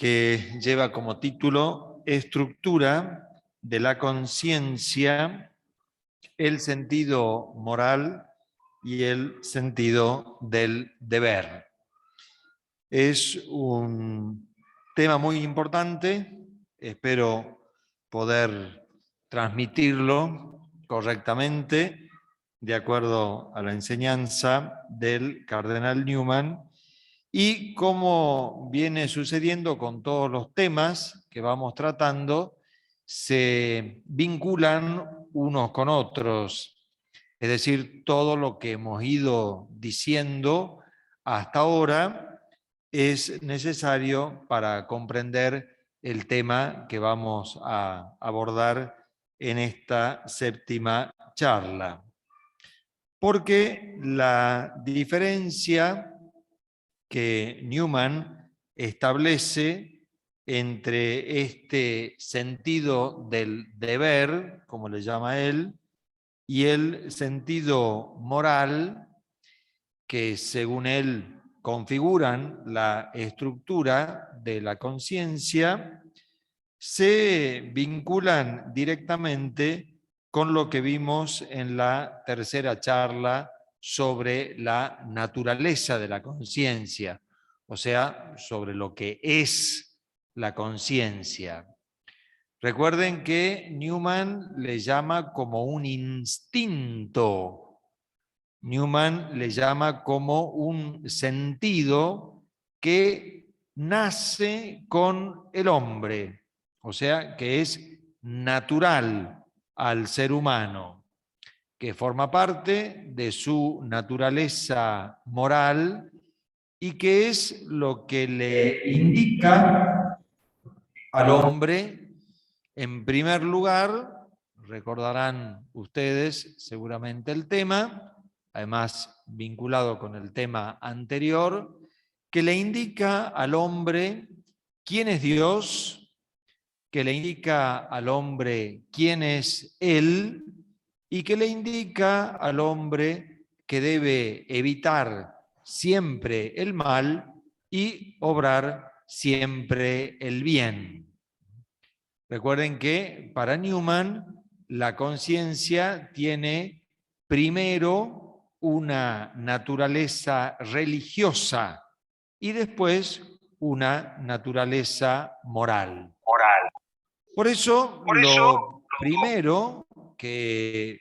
que lleva como título Estructura de la conciencia, el sentido moral y el sentido del deber. Es un tema muy importante, espero poder transmitirlo correctamente de acuerdo a la enseñanza del cardenal Newman, y como viene sucediendo con todos los temas que vamos tratando, se vinculan unos con otros. Es decir, todo lo que hemos ido diciendo hasta ahora es necesario para comprender el tema que vamos a abordar en esta séptima charla. Porque la diferencia que Newman establece entre este sentido del deber, como le llama él, y el sentido moral, que según él configuran la estructura de la conciencia, se vinculan directamente con lo que vimos en la tercera charla sobre la naturaleza de la conciencia, o sea, sobre lo que es la conciencia. Recuerden que Newman le llama como un instinto, Newman le llama como un sentido que nace con el hombre, o sea, que es natural al ser humano, que forma parte de su naturaleza moral y que es lo que le indica al hombre, en primer lugar, recordarán ustedes seguramente el tema, además vinculado con el tema anterior, que le indica al hombre quién es Dios, que le indica al hombre quién es Él y que le indica al hombre que debe evitar siempre el mal y obrar siempre el bien. Recuerden que para Newman la conciencia tiene primero una naturaleza religiosa y después una naturaleza moral. Por eso, lo primero que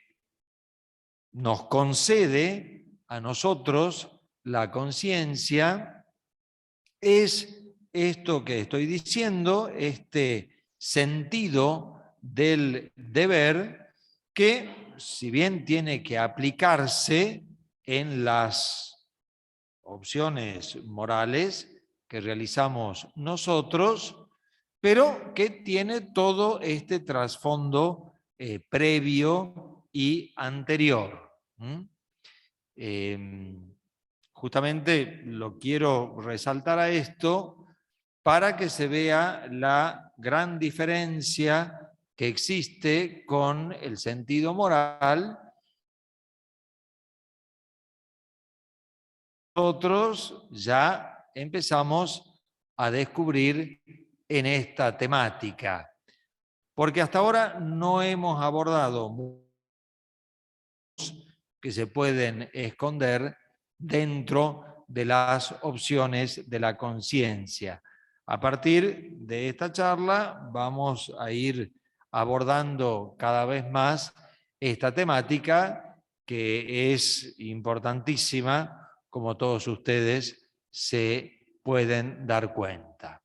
nos concede a nosotros la conciencia es esto que estoy diciendo, este sentido del deber que, si bien tiene que aplicarse en las opciones morales que realizamos nosotros, pero que tiene todo este trasfondo previo y anterior. Justamente lo quiero resaltar a esto para que se vea la gran diferencia que existe con el sentido moral. Nosotros ya empezamos a descubrir en esta temática, porque hasta ahora no hemos abordado que se pueden esconder dentro de las opciones de la conciencia. A partir de esta charla vamos a ir abordando cada vez más esta temática que es importantísima, como todos ustedes se pueden dar cuenta.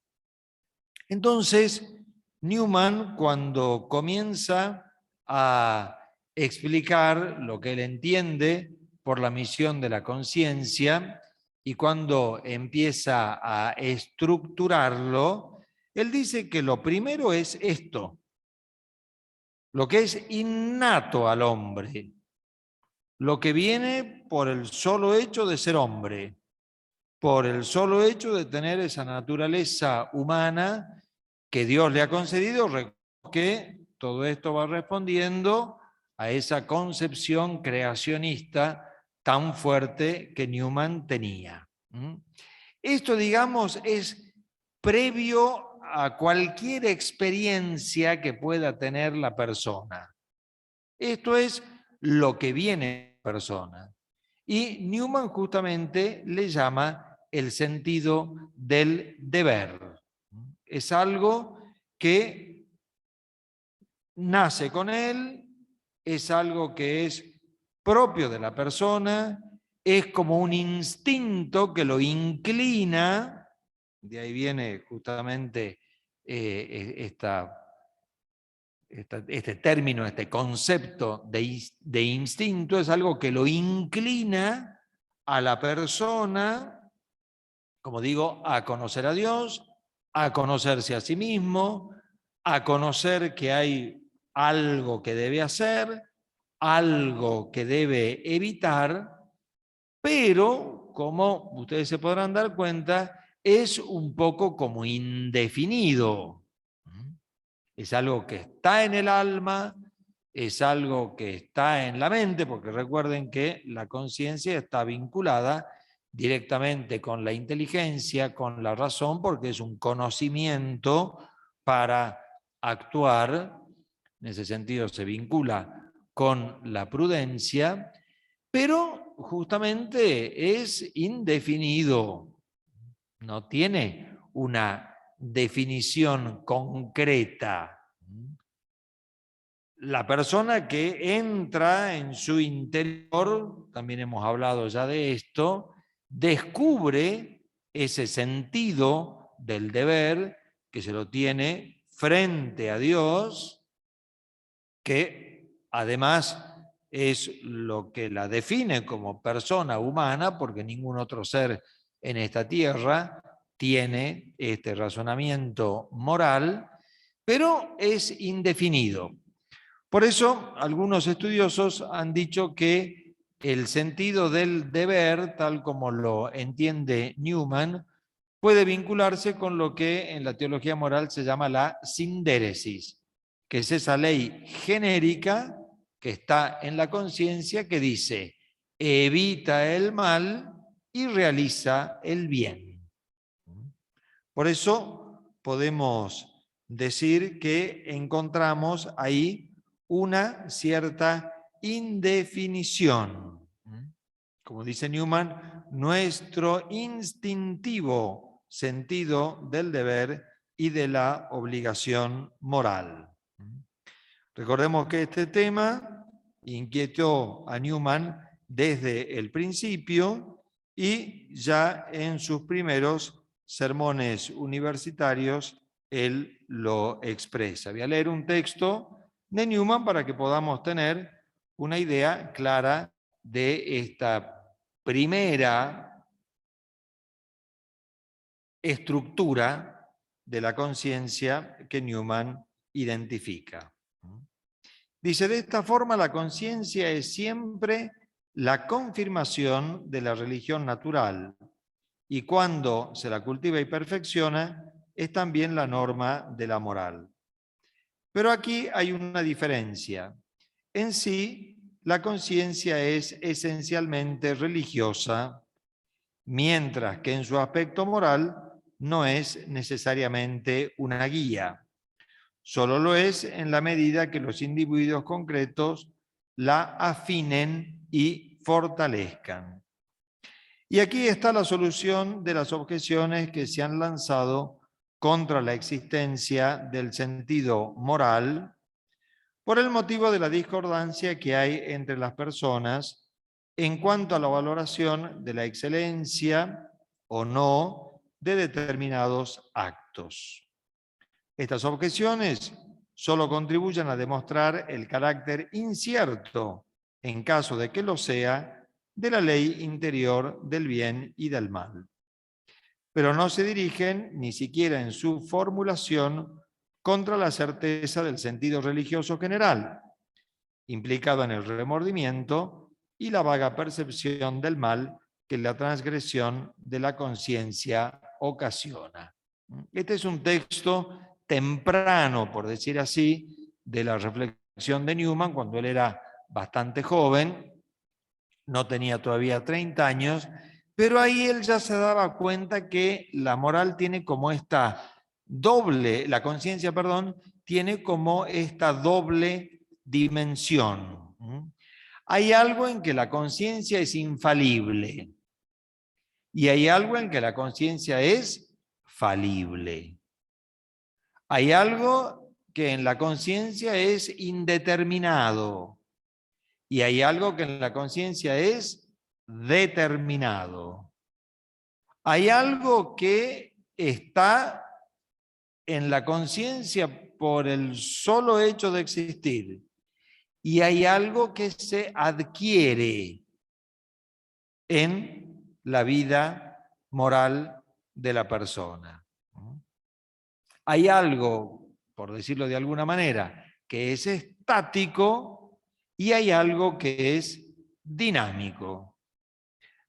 Entonces, Newman, cuando comienza a explicar lo que él entiende por la misión de la conciencia y cuando empieza a estructurarlo, él dice que lo primero es esto, lo que es innato al hombre, lo que viene por el solo hecho de ser hombre, por el solo hecho de tener esa naturaleza humana que Dios le ha concedido, que todo esto va respondiendo a esa concepción creacionista tan fuerte que Newman tenía. Esto, digamos, es previo a cualquier experiencia que pueda tener la persona. Esto es lo que viene de la persona. Y Newman justamente le llama el sentido del deber. Es algo que nace con él, es algo que es propio de la persona, es como un instinto que lo inclina, de ahí viene justamente este término, este concepto de instinto, es algo que lo inclina a la persona, como digo, a conocer a Dios, a conocerse a sí mismo, a conocer que hay algo que debe hacer, algo que debe evitar, pero, como ustedes se podrán dar cuenta, es un poco como indefinido. Es algo que está en el alma, es algo que está en la mente, porque recuerden que la conciencia está vinculada directamente con la inteligencia, con la razón, porque es un conocimiento para actuar. En ese sentido se vincula con la prudencia, pero justamente es indefinido, no tiene una definición concreta. La persona que entra en su interior, también hemos hablado ya de esto, descubre ese sentido del deber que se lo tiene frente a Dios, que además es lo que la define como persona humana, porque ningún otro ser en esta tierra tiene este razonamiento moral, pero es indefinido. Por eso, algunos estudiosos han dicho que el sentido del deber, tal como lo entiende Newman, puede vincularse con lo que en la teología moral se llama la sindéresis, que es esa ley genérica que está en la conciencia que dice, evita el mal y realiza el bien. Por eso podemos decir que encontramos ahí una cierta indefinición. Como dice Newman, nuestro instintivo sentido del deber y de la obligación moral. Recordemos que este tema inquietó a Newman desde el principio y ya en sus primeros sermones universitarios él lo expresa. Voy a leer un texto de Newman para que podamos tener una idea clara de esta primera estructura de la conciencia que Newman identifica. Dice, de esta forma la conciencia es siempre la confirmación de la religión natural y cuando se la cultiva y perfecciona es también la norma de la moral. Pero aquí hay una diferencia. En sí, la conciencia es esencialmente religiosa, mientras que en su aspecto moral no es necesariamente una guía. Solo lo es en la medida que los individuos concretos la afinen y fortalezcan. Y aquí está la solución de las objeciones que se han lanzado contra la existencia del sentido moral por el motivo de la discordancia que hay entre las personas en cuanto a la valoración de la excelencia o no de determinados actos. Estas objeciones solo contribuyen a demostrar el carácter incierto, en caso de que lo sea, de la ley interior del bien y del mal. Pero no se dirigen, ni siquiera en su formulación, contra la certeza del sentido religioso general, implicado en el remordimiento y la vaga percepción del mal que la transgresión de la conciencia ocasiona. Este es un texto temprano, por decir así, de la reflexión de Newman cuando él era bastante joven, no tenía todavía 30 años, pero ahí él ya se daba cuenta que la moral tiene como esta la conciencia, perdón, tiene como esta doble dimensión. Hay algo en que la conciencia es infalible y hay algo en que la conciencia es falible. Hay algo que en la conciencia es indeterminado y hay algo que en la conciencia es determinado. Hay algo que está en la conciencia por el solo hecho de existir y hay algo que se adquiere en la vida moral de la persona. Hay algo, por decirlo de alguna manera, que es estático y hay algo que es dinámico.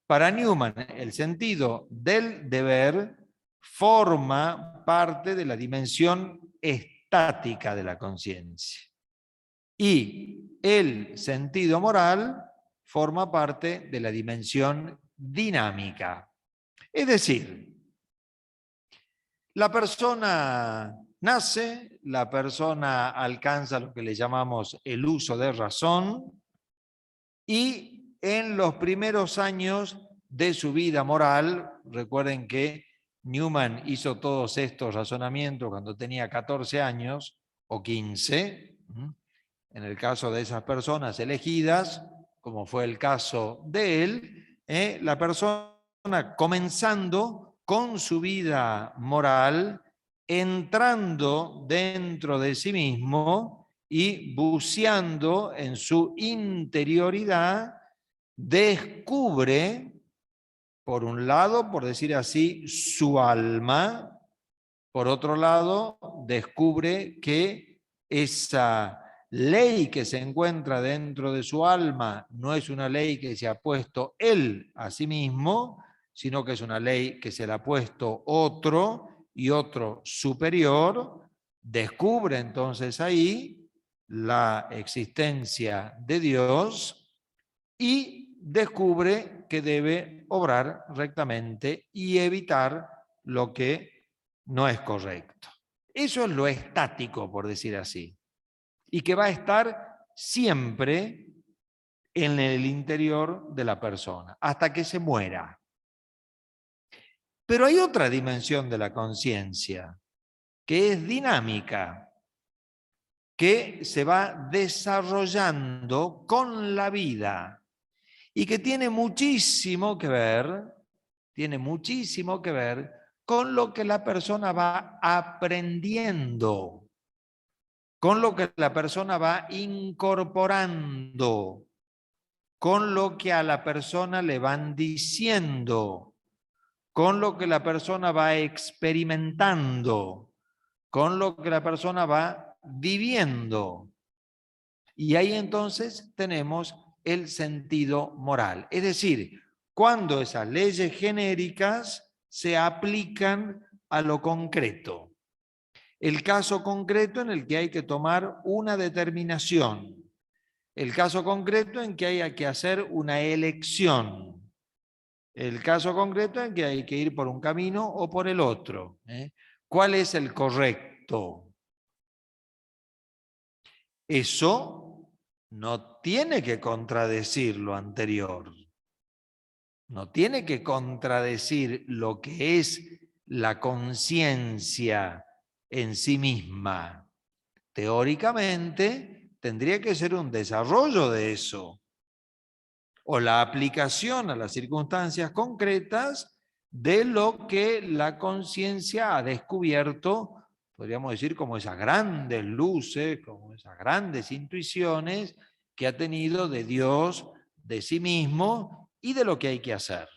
Para Newman, el sentido del deber forma parte de la dimensión estática de la conciencia. Y el sentido moral forma parte de la dimensión dinámica. Es decir, la persona nace, la persona alcanza lo que le llamamos el uso de razón y en los primeros años de su vida moral, recuerden que Newman hizo todos estos razonamientos cuando tenía 14 años o 15, en el caso de esas personas elegidas, como fue el caso de él, la persona comenzando con su vida moral, entrando dentro de sí mismo y buceando en su interioridad, descubre, por un lado, por decir así, su alma, por otro lado, descubre que esa ley que se encuentra dentro de su alma no es una ley que se ha puesto él a sí mismo, sino que es una ley que se la ha puesto otro y otro superior. Descubre entonces ahí la existencia de Dios y descubre que debe obrar rectamente y evitar lo que no es correcto. Eso es lo estático, por decir así, y que va a estar siempre en el interior de la persona, hasta que se muera. Pero hay otra dimensión de la conciencia, que es dinámica, que se va desarrollando con la vida y que tiene muchísimo que ver con lo que la persona va aprendiendo, con lo que la persona va incorporando, con lo que a la persona le van diciendo, con lo que la persona va experimentando, con lo que la persona va viviendo. Y ahí entonces tenemos el sentido moral. Es decir, cuando esas leyes genéricas se aplican a lo concreto. El caso concreto en el que hay que tomar una determinación. El caso concreto en que hay que hacer una elección. El caso concreto en que hay que ir por un camino o por el otro. ¿Cuál es el correcto? Eso no tiene que contradecir lo anterior. No tiene que contradecir lo que es la conciencia en sí misma. Teóricamente, tendría que ser un desarrollo de eso, o la aplicación a las circunstancias concretas de lo que la conciencia ha descubierto, podríamos decir, como esas grandes luces, como esas grandes intuiciones que ha tenido de Dios, de sí mismo y de lo que hay que hacer.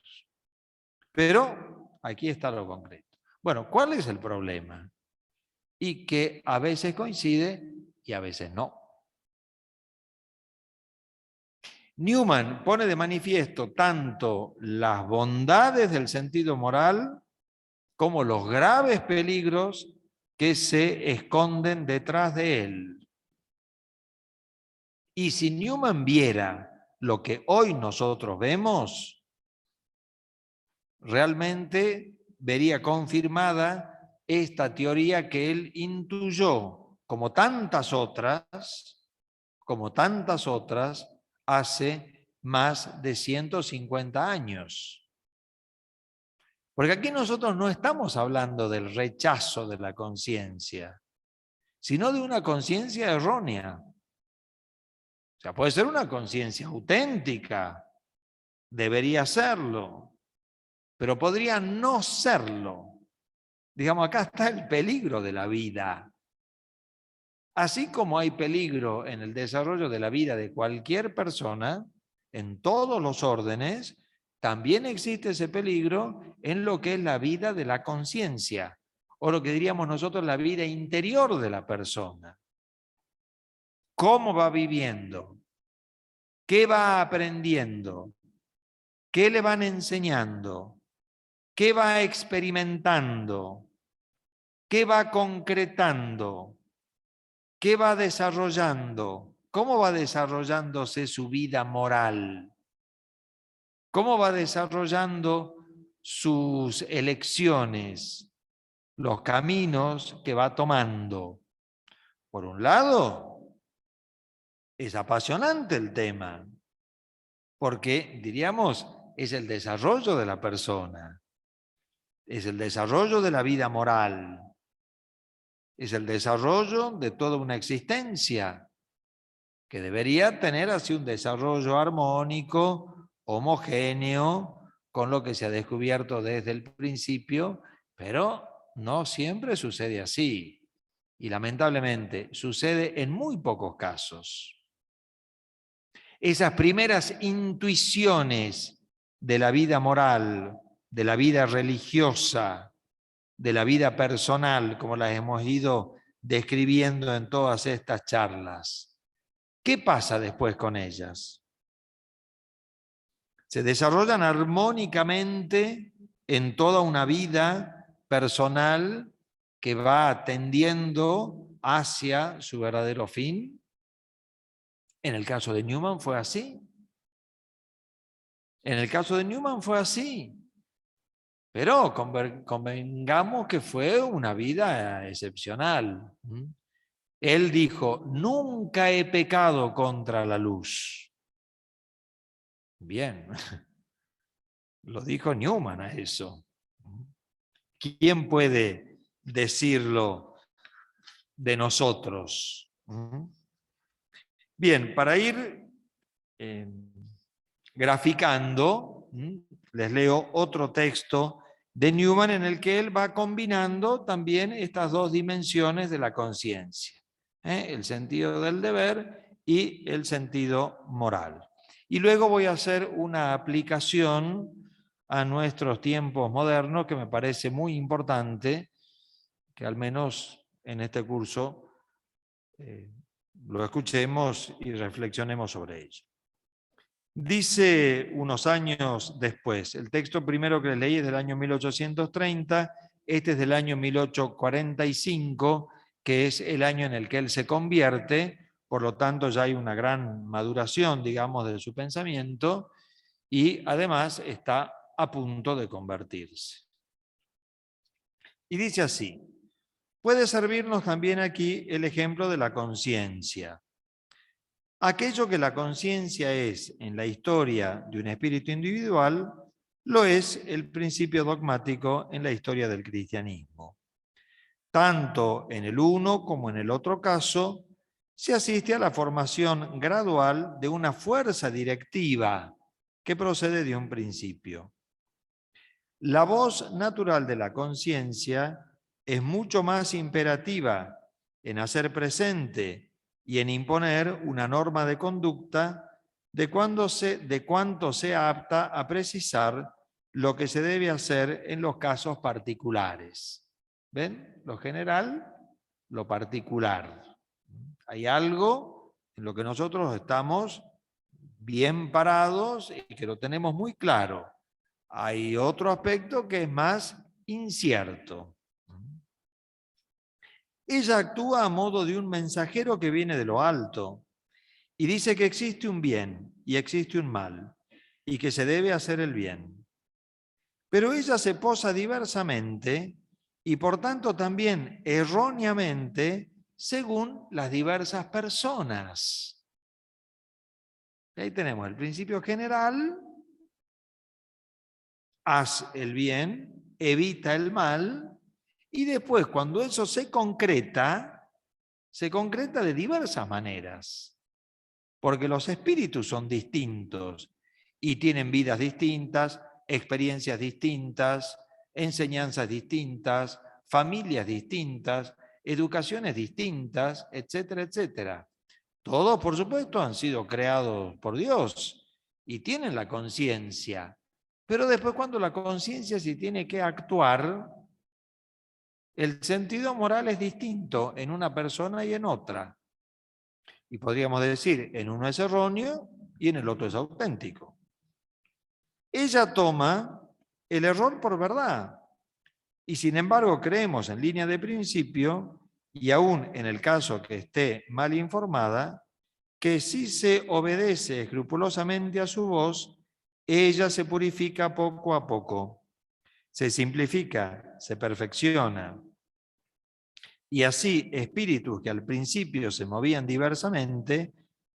Pero aquí está lo concreto. Bueno, ¿cuál es el problema? Y que a veces coincide y a veces no. Newman pone de manifiesto tanto las bondades del sentido moral como los graves peligros que se esconden detrás de él. Y si Newman viera lo que hoy nosotros vemos, realmente vería confirmada esta teoría que él intuyó, como tantas otras, hace más de 150 años. Porque aquí nosotros no estamos hablando del rechazo de la conciencia, sino de una conciencia errónea. O sea, puede ser una conciencia auténtica, debería serlo, pero podría no serlo. Digamos, acá está el peligro de la vida. Así como hay peligro en el desarrollo de la vida de cualquier persona, en todos los órdenes, también existe ese peligro en lo que es la vida de la conciencia, o lo que diríamos nosotros la vida interior de la persona. ¿Cómo va viviendo? ¿Qué va aprendiendo? ¿Qué le van enseñando? ¿Qué va experimentando? ¿Qué va concretando? ¿Qué va desarrollando? ¿Cómo va desarrollándose su vida moral? ¿Cómo va desarrollando sus elecciones, los caminos que va tomando? Por un lado, es apasionante el tema, porque, diríamos, es el desarrollo de la persona, es el desarrollo de la vida moral, es el desarrollo de toda una existencia que debería tener así un desarrollo armónico, homogéneo, con lo que se ha descubierto desde el principio, pero no siempre sucede así. Y lamentablemente sucede en muy pocos casos. Esas primeras intuiciones de la vida moral, de la vida religiosa, de la vida personal, como las hemos ido describiendo en todas estas charlas. ¿Qué pasa después con ellas? Se desarrollan armónicamente en toda una vida personal que va tendiendo hacia su verdadero fin. En el caso de Newman fue así. En el caso de Newman fue así. Pero convengamos que fue una vida excepcional. Él dijo, nunca he pecado contra la luz. Bien, lo dijo Newman a eso. ¿Quién puede decirlo de nosotros? Bien, para ir graficando, les leo otro texto de Newman en el que él va combinando también estas dos dimensiones de la conciencia, el sentido del deber y el sentido moral. Y luego voy a hacer una aplicación a nuestros tiempos modernos que me parece muy importante, que al menos en este curso lo escuchemos y reflexionemos sobre ello. Dice unos años después, el texto primero que les leí es del año 1830, este es del año 1845, que es el año en el que él se convierte, por lo tanto ya hay una gran maduración, digamos, de su pensamiento, y además está a punto de convertirse. Y dice así, puede servirnos también aquí el ejemplo de la conciencia. Aquello que la conciencia es en la historia de un espíritu individual, lo es el principio dogmático en la historia del cristianismo. Tanto en el uno como en el otro caso, se asiste a la formación gradual de una fuerza directiva que procede de un principio. La voz natural de la conciencia es mucho más imperativa en hacer presente y en imponer una norma de conducta de cuánto sea apta a precisar lo que se debe hacer en los casos particulares. ¿Ven? Lo general, lo particular. Hay algo en lo que nosotros estamos bien parados y que lo tenemos muy claro. Hay otro aspecto que es más incierto. Ella actúa a modo de un mensajero que viene de lo alto y dice que existe un bien y existe un mal y que se debe hacer el bien. Pero ella se posa diversamente y por tanto también erróneamente según las diversas personas. Ahí tenemos el principio general: haz el bien, evita el mal, y después cuando eso se concreta de diversas maneras, porque los espíritus son distintos y tienen vidas distintas, experiencias distintas, enseñanzas distintas, familias distintas, educaciones distintas, etcétera, etcétera. Todos, por supuesto, han sido creados por Dios y tienen la conciencia. Pero después, cuando la conciencia se tiene que actuar, el sentido moral es distinto en una persona y en otra. Y podríamos decir, en uno es erróneo y en el otro es auténtico. Ella toma el error por verdad. Y sin embargo creemos en línea de principio, y aún en el caso que esté mal informada, que si se obedece escrupulosamente a su voz, ella se purifica poco a poco, se simplifica, se perfecciona. Y así espíritus que al principio se movían diversamente,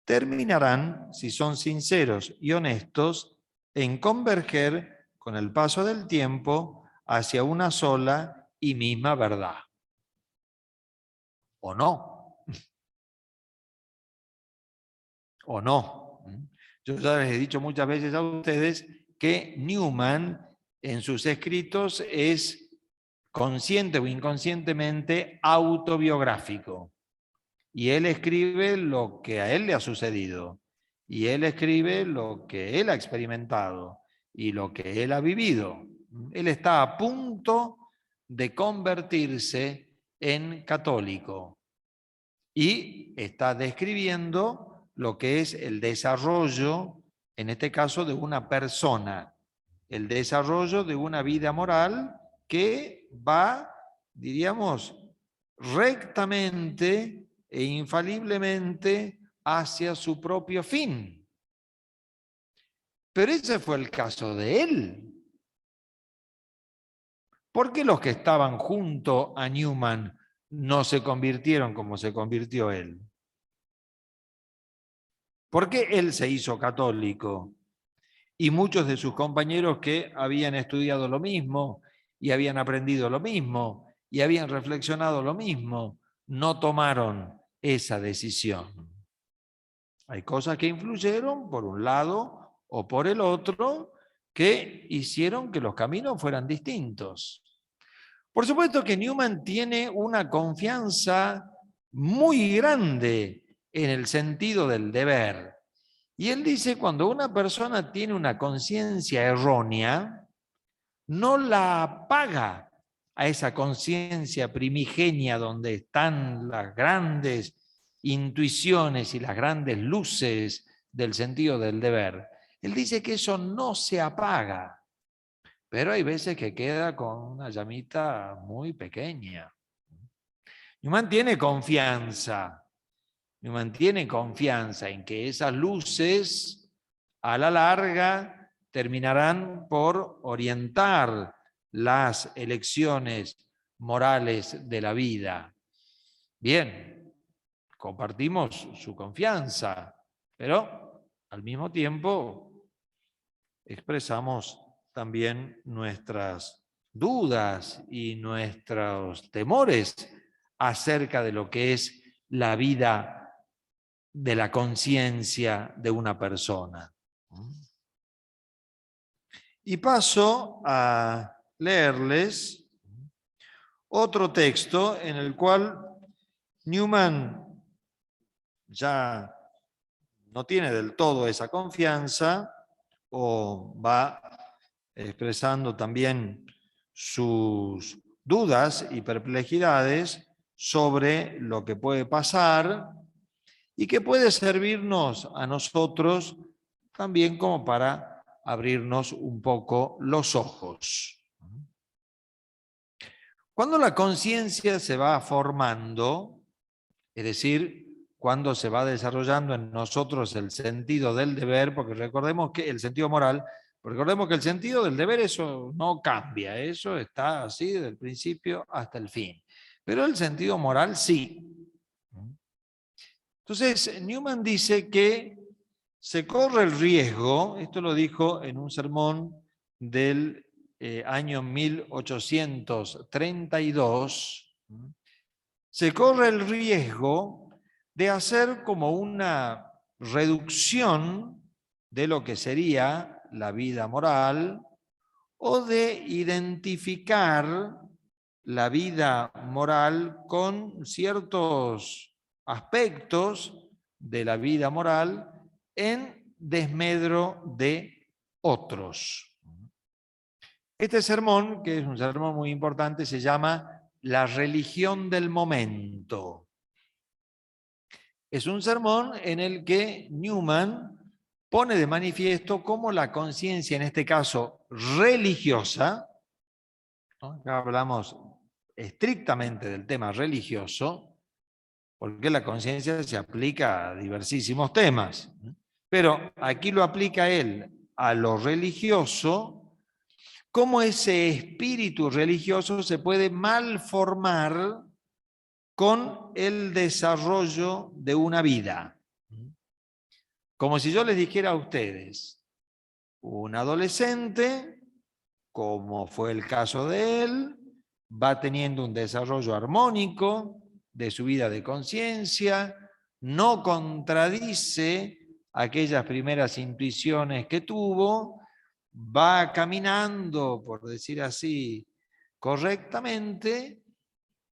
terminarán, si son sinceros y honestos, en converger con el paso del tiempo hacia una sola y misma verdad. ¿O no? ¿O no? Yo ya les he dicho muchas veces a ustedes que Newman en sus escritos es consciente o inconscientemente autobiográfico. Y él escribe lo que a él le ha sucedido. Y él escribe lo que él ha experimentado y lo que él ha vivido. Él está a punto de convertirse en católico y está describiendo lo que es el desarrollo, en este caso, de una persona, el desarrollo de una vida moral que va, diríamos, rectamente e infaliblemente hacia su propio fin. Pero ese fue el caso de él. ¿Por qué los que estaban junto a Newman no se convirtieron como se convirtió él? ¿Por qué él se hizo católico? Y muchos de sus compañeros que habían estudiado lo mismo y habían aprendido lo mismo y habían reflexionado lo mismo, no tomaron esa decisión. Hay cosas que influyeron por un lado o por el otro que hicieron que los caminos fueran distintos. Por supuesto que Newman tiene una confianza muy grande en el sentido del deber. Y él dice, cuando una persona tiene una conciencia errónea, no la apaga a esa conciencia primigenia donde están las grandes intuiciones y las grandes luces del sentido del deber. Él dice que eso no se apaga, pero hay veces que queda con una llamita muy pequeña. Y mantiene confianza en que esas luces a la larga terminarán por orientar las elecciones morales de la vida. Bien, compartimos su confianza, pero al mismo tiempo expresamos también nuestras dudas y nuestros temores acerca de lo que es la vida de la conciencia de una persona. Y paso a leerles otro texto en el cual Newman ya no tiene del todo esa confianza o va expresando también sus dudas y perplejidades sobre lo que puede pasar y que puede servirnos a nosotros también como para abrirnos un poco los ojos. Cuando la conciencia se va formando, es decir, cuando se va desarrollando en nosotros el sentido del deber, porque recordemos que el sentido moral Recordemos que el sentido del deber, eso no cambia, eso está así desde el principio hasta el fin. Pero el sentido moral sí. Entonces, Newman dice que se corre el riesgo, esto lo dijo en un sermón del año 1832, se corre el riesgo de hacer como una reducción de lo que sería la vida moral o de identificar la vida moral con ciertos aspectos de la vida moral en desmedro de otros. Este sermón, que es un sermón muy importante, se llama La religión del momento. Es un sermón en el que Newman pone de manifiesto cómo la conciencia, en este caso religiosa, ¿no? Acá hablamos estrictamente del tema religioso, porque la conciencia se aplica a diversísimos temas, pero aquí lo aplica él a lo religioso, cómo ese espíritu religioso se puede malformar con el desarrollo de una vida. Como si yo les dijera a ustedes, un adolescente, como fue el caso de él, va teniendo un desarrollo armónico de su vida de conciencia, no contradice aquellas primeras intuiciones que tuvo, va caminando, por decir así, correctamente,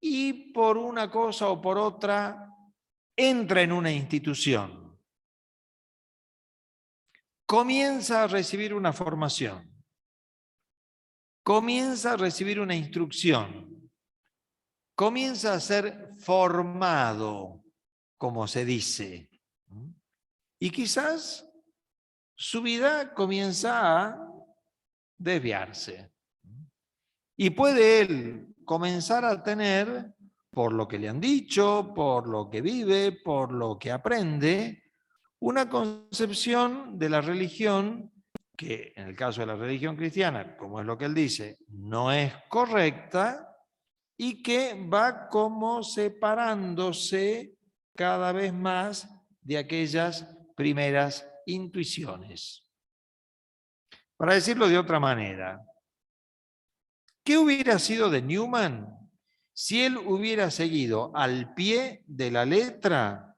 y por una cosa o por otra entra en una institución. Comienza a recibir una formación. Comienza a recibir una instrucción. Comienza a ser formado, como se dice. Y quizás su vida comienza a desviarse. Y puede él comenzar a tener, por lo que le han dicho, por lo que vive, por lo que aprende, una concepción de la religión que en el caso de la religión cristiana, como es lo que él dice, no es correcta y que va como separándose cada vez más de aquellas primeras intuiciones. Para decirlo de otra manera, ¿qué hubiera sido de Newman si él hubiera seguido al pie de la letra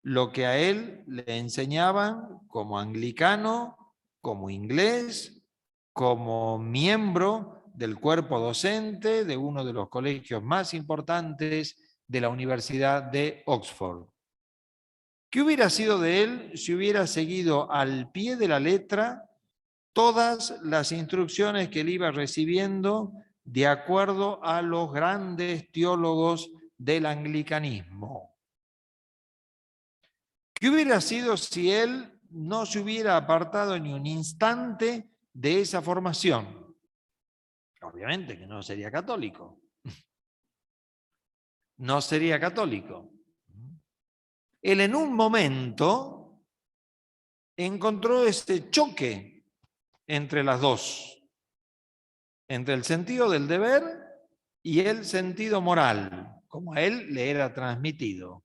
lo que a él le enseñaban como anglicano, como inglés, como miembro del cuerpo docente de uno de los colegios más importantes de la Universidad de Oxford? ¿Qué hubiera sido de él si hubiera seguido al pie de la letra todas las instrucciones que él iba recibiendo de acuerdo a los grandes teólogos del anglicanismo? ¿Qué hubiera sido si él no se hubiera apartado ni un instante de esa formación? Obviamente que no sería católico. No sería católico. Él en un momento encontró este choque entre las dos, entre el sentido del deber y el sentido moral, como a él le era transmitido.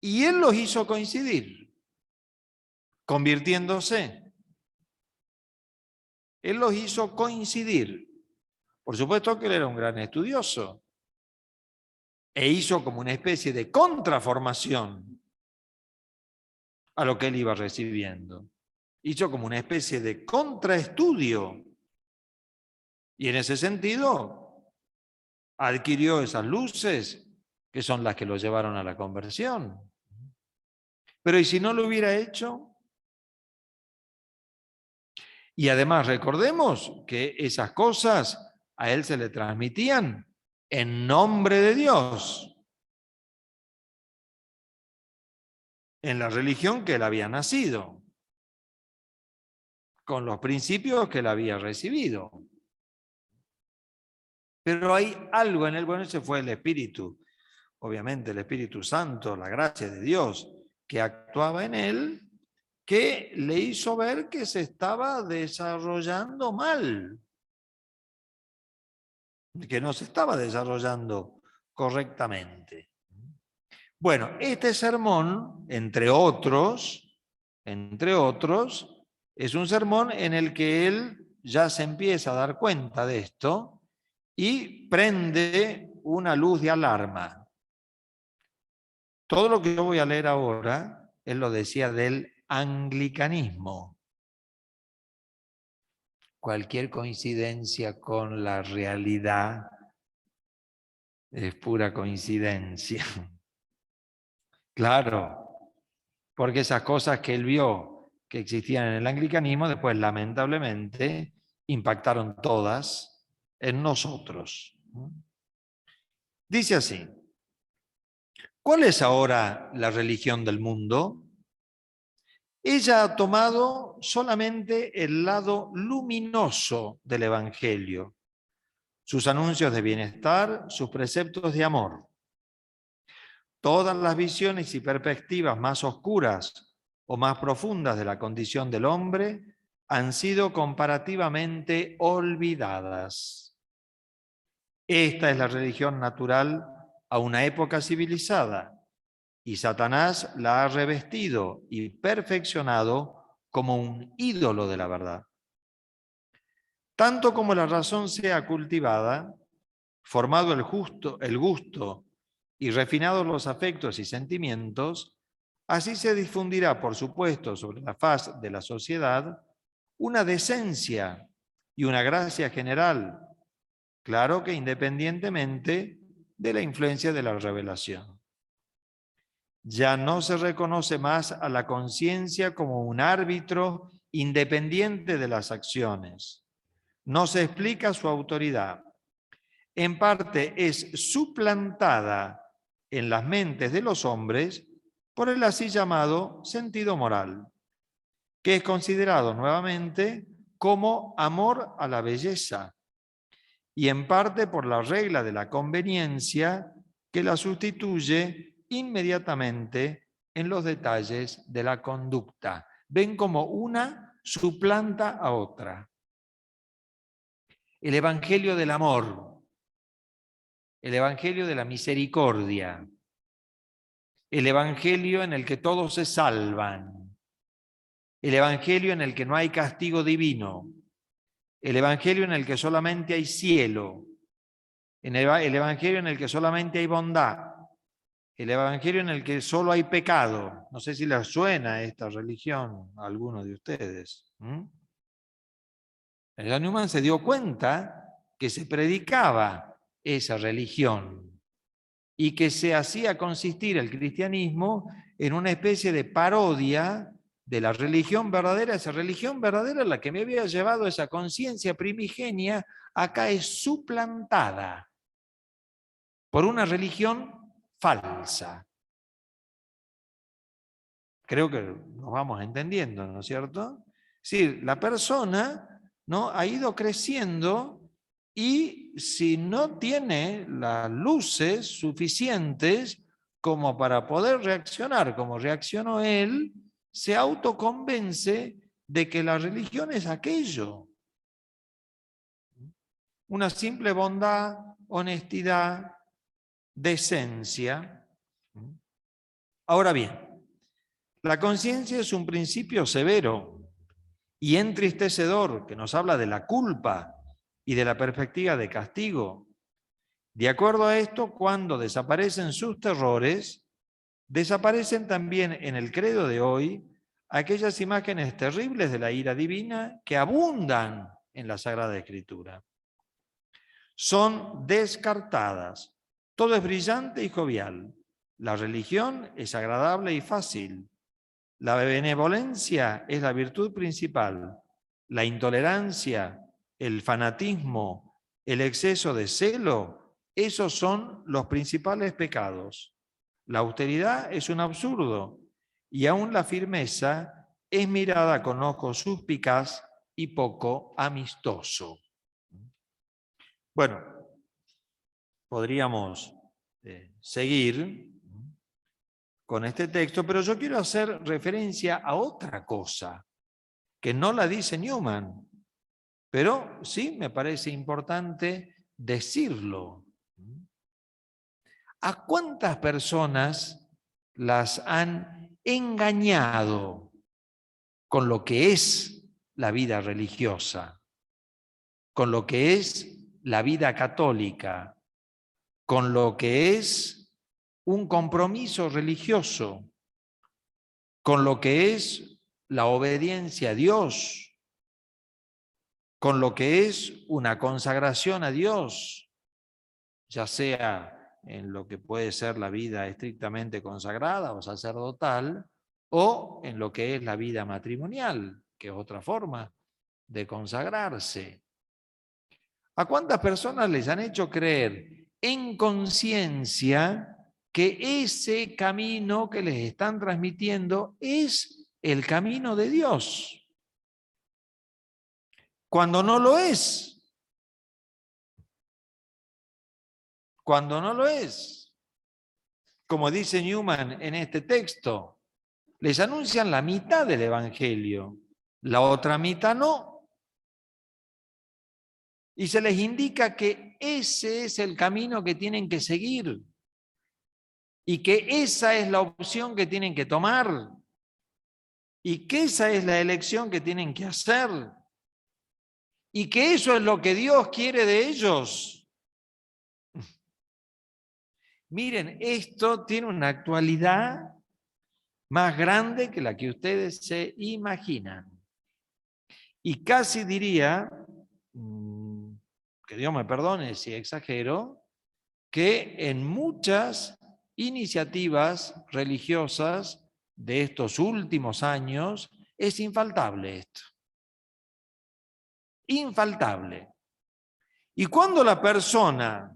Y él los hizo coincidir, convirtiéndose. Él los hizo coincidir. Por supuesto que él era un gran estudioso e hizo como una especie de contraformación a lo que él iba recibiendo. Hizo como una especie de contraestudio y en ese sentido adquirió esas luces que son las que lo llevaron a la conversión. Pero ¿y si no lo hubiera hecho? Y además recordemos que esas cosas a él se le transmitían en nombre de Dios, en la religión que él había nacido, con los principios que él había recibido. Pero hay algo en él, bueno, ese fue el Espíritu, obviamente el Espíritu Santo, la gracia de Dios que actuaba en él, que le hizo ver que se estaba desarrollando mal, que no se estaba desarrollando correctamente. Bueno, este sermón, entre otros, es un sermón en el que él ya se empieza a dar cuenta de esto y prende una luz de alarma. Todo lo que yo voy a leer ahora, él lo decía del anglicanismo. Cualquier coincidencia con la realidad es pura coincidencia. Claro, porque esas cosas que él vio que existían en el anglicanismo, después lamentablemente impactaron todas en nosotros. Dice así: ¿cuál es ahora la religión del mundo? Ella ha tomado solamente el lado luminoso del Evangelio, sus anuncios de bienestar, sus preceptos de amor. Todas las visiones y perspectivas más oscuras o más profundas de la condición del hombre han sido comparativamente olvidadas. Esta es la religión natural a una época civilizada, y Satanás la ha revestido y perfeccionado como un ídolo de la verdad. Tanto como la razón sea cultivada, formado el gusto y refinados los afectos y sentimientos, así se difundirá, por supuesto, sobre la faz de la sociedad una decencia y una gracia general, claro que independientemente de la influencia de la revelación. Ya no se reconoce más a la conciencia como un árbitro independiente de las acciones. No se explica su autoridad. En parte es suplantada en las mentes de los hombres por el así llamado sentido moral, que es considerado nuevamente como amor a la belleza, y en parte por la regla de la conveniencia que la sustituye inmediatamente en los detalles de la conducta. Ven como una suplanta a otra. El evangelio del amor, el evangelio de la misericordia, el evangelio en el que todos se salvan, el evangelio en el que no hay castigo divino, el evangelio en el que solamente hay cielo, el evangelio en el que solamente hay bondad, el evangelio en el que solo hay pecado. No sé si les suena esta religión a alguno de ustedes. El Newman se dio cuenta que se predicaba esa religión y que se hacía consistir el cristianismo en una especie de parodia de la religión verdadera. Esa religión verdadera, la que me había llevado esa conciencia primigenia, acá es suplantada por una religión falsa. Creo que nos vamos entendiendo, ¿no es cierto? Es decir, la persona, ¿no?, ha ido creciendo y si no tiene las luces suficientes como para poder reaccionar como reaccionó él, se autoconvence de que la religión es aquello. Una simple bondad, honestidad, decencia. Ahora bien, la conciencia es un principio severo y entristecedor que nos habla de la culpa y de la perspectiva de castigo. De acuerdo a esto, cuando desaparecen sus terrores, desaparecen también en el credo de hoy aquellas imágenes terribles de la ira divina que abundan en la Sagrada Escritura. Son descartadas. Todo es brillante y jovial. La religión es agradable y fácil. La benevolencia es la virtud principal. La intolerancia, el fanatismo, el exceso de celo, esos son los principales pecados. La austeridad es un absurdo y aún la firmeza es mirada con ojos suspicaz y poco amistoso. Bueno, podríamos seguir. con este texto, pero yo quiero hacer referencia a otra cosa que no la dice Newman, pero sí me parece importante decirlo. ¿A cuántas personas las han engañado con lo que es la vida religiosa, con lo que es la vida católica, con lo que es un compromiso religioso, con lo que es la obediencia a Dios, con lo que es una consagración a Dios, ya sea en lo que puede ser la vida estrictamente consagrada o sacerdotal, o en lo que es la vida matrimonial, que es otra forma de consagrarse. ¿A cuántas personas les han hecho creer en conciencia que ese camino que les están transmitiendo es el camino de Dios, cuando no lo es? Cuando no lo es. Como dice Newman en este texto, les anuncian la mitad del Evangelio, la otra mitad no. Y se les indica que ese es el camino que tienen que seguir y que esa es la opción que tienen que tomar y que esa es la elección que tienen que hacer y que eso es lo que Dios quiere de ellos. Miren, esto tiene una actualidad más grande que la que ustedes se imaginan. Y casi diría, que Dios me perdone si exagero, que en muchas iniciativas religiosas de estos últimos años es infaltable esto. Infaltable. Y cuando la persona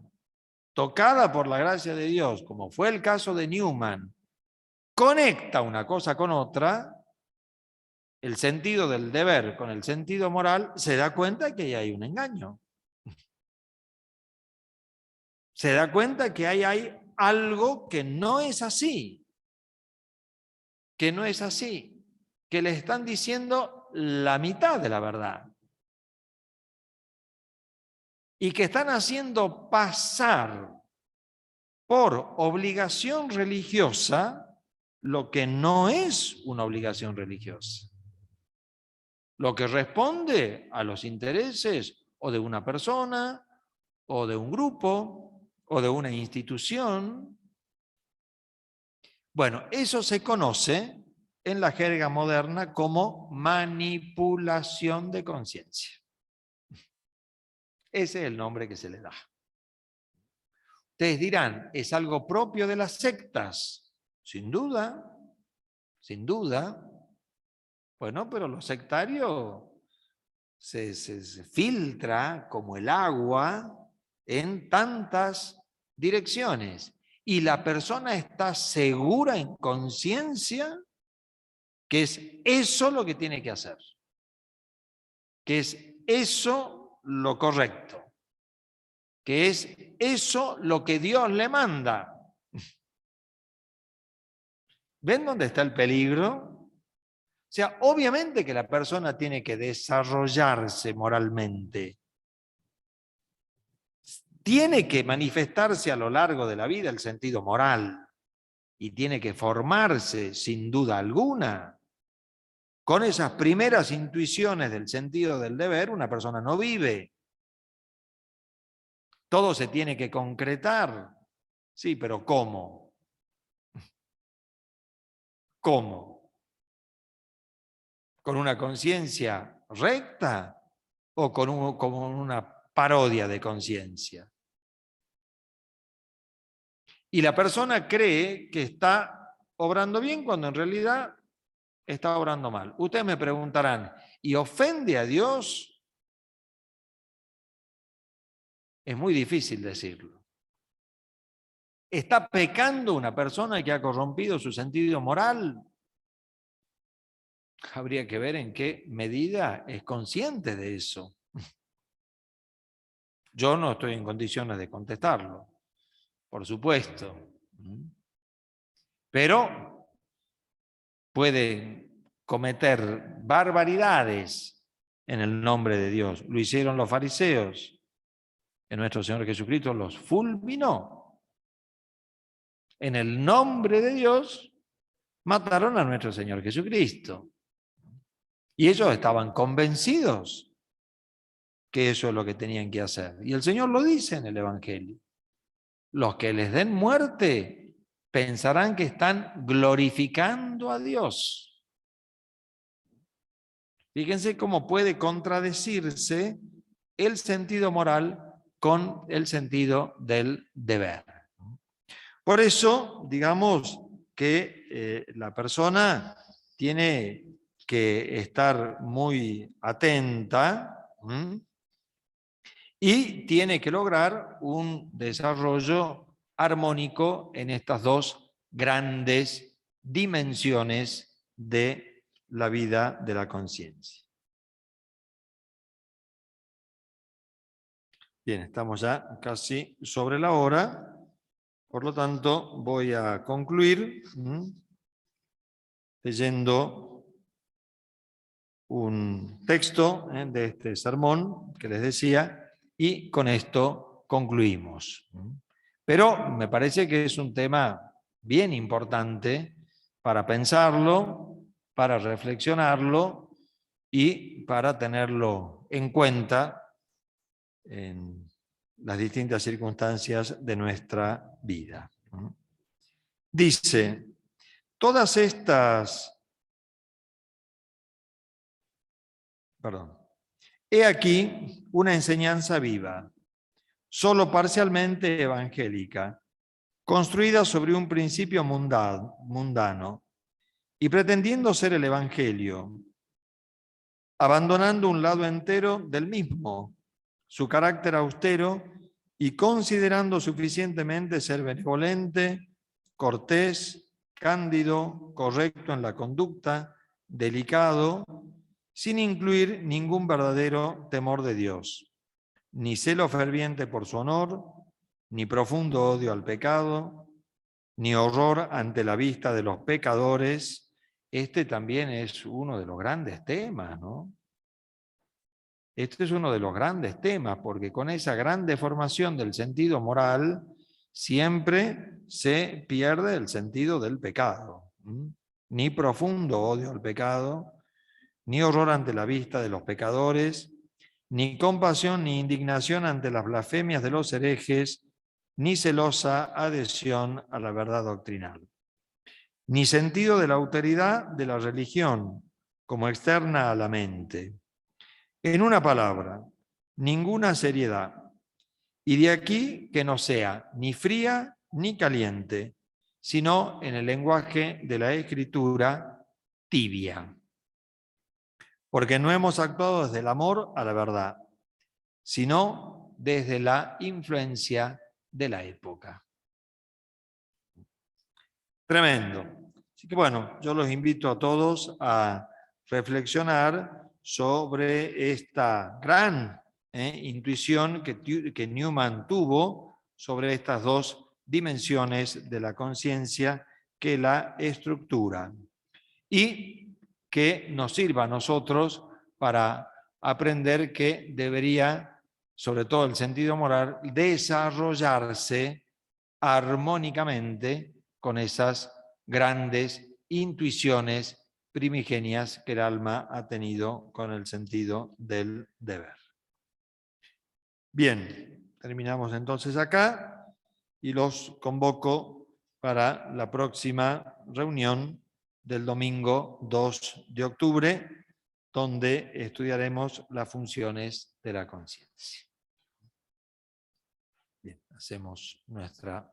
tocada por la gracia de Dios, como fue el caso de Newman, conecta una cosa con otra, el sentido del deber con el sentido moral, se da cuenta que ahí hay un engaño. Se da cuenta que ahí hay algo que no es así, que no es así, que le están diciendo la mitad de la verdad y que están haciendo pasar por obligación religiosa lo que no es una obligación religiosa, lo que responde a los intereses o de una persona o de un grupo o de una institución. Bueno, eso se conoce en la jerga moderna como manipulación de conciencia. Ese es el nombre que se le da. Ustedes dirán, ¿es algo propio de las sectas? Sin duda, sin duda. Bueno, pero lo sectario se filtra como el agua en tantas direcciones. Y la persona está segura en conciencia que es eso lo que tiene que hacer, que es eso lo correcto, que es eso lo que Dios le manda. ¿Ven dónde está el peligro? O sea, obviamente que la persona tiene que desarrollarse moralmente, tiene que manifestarse a lo largo de la vida el sentido moral y tiene que formarse sin duda alguna. Con esas primeras intuiciones del sentido del deber, una persona no vive. Todo se tiene que concretar. Sí, pero ¿cómo? ¿Cómo? ¿Con una conciencia recta o con una parodia de conciencia? Y la persona cree que está obrando bien cuando en realidad está obrando mal. Ustedes me preguntarán, ¿y ofende a Dios? Es muy difícil decirlo. ¿Está pecando una persona que ha corrompido su sentido moral? Habría que ver en qué medida es consciente de eso. Yo no estoy en condiciones de contestarlo, por supuesto. pero puede cometer barbaridades en el nombre de Dios. Lo hicieron los fariseos. En nuestro Señor Jesucristo los fulminó. En el nombre de Dios mataron a nuestro Señor Jesucristo. Y ellos estaban convencidos que eso es lo que tenían que hacer. Y el Señor lo dice en el Evangelio. Los que les den muerte pensarán que están glorificando a Dios. Fíjense cómo puede contradecirse el sentido moral con el sentido del deber. Por eso, digamos que la persona tiene que estar muy atenta y tiene que lograr un desarrollo armónico en estas dos grandes dimensiones de la vida de la conciencia. Bien, estamos ya casi sobre la hora, por lo tanto voy a concluir leyendo un texto de este sermón que les decía, y con esto concluimos. Pero me parece que es un tema bien importante para pensarlo, para reflexionarlo y para tenerlo en cuenta en las distintas circunstancias de nuestra vida. Dice, todas estas... He aquí una enseñanza viva, solo parcialmente evangélica, construida sobre un principio mundano y pretendiendo ser el Evangelio, abandonando un lado entero del mismo, su carácter austero y considerando suficientemente ser benevolente, cortés, cándido, correcto en la conducta, delicado, sin incluir ningún verdadero temor de Dios, ni celo ferviente por su honor, ni profundo odio al pecado, ni horror ante la vista de los pecadores. Este también es uno de los grandes temas, ¿no? Este es uno de los grandes temas, porque con esa gran deformación del sentido moral siempre se pierde el sentido del pecado. Ni profundo odio al pecado, ni horror ante la vista de los pecadores, ni compasión ni indignación ante las blasfemias de los herejes, ni celosa adhesión a la verdad doctrinal, ni sentido de la autoridad de la religión como externa a la mente. En una palabra, ninguna seriedad. Y de aquí que no sea ni fría ni caliente, sino en el lenguaje de la Escritura, tibia. Porque no hemos actuado desde el amor a la verdad, sino desde la influencia de la época. Tremendo. Así que bueno, yo los invito a todos a reflexionar sobre esta gran intuición que Newman tuvo sobre estas dos dimensiones de la conciencia que la estructuran. Y que nos sirva a nosotros para aprender que debería, sobre todo el sentido moral, desarrollarse armónicamente con esas grandes intuiciones primigenias que el alma ha tenido con el sentido del deber. Bien, terminamos entonces acá y los convoco para la próxima reunión del domingo 2 de octubre, donde estudiaremos las funciones de la conciencia. Bien, hacemos nuestra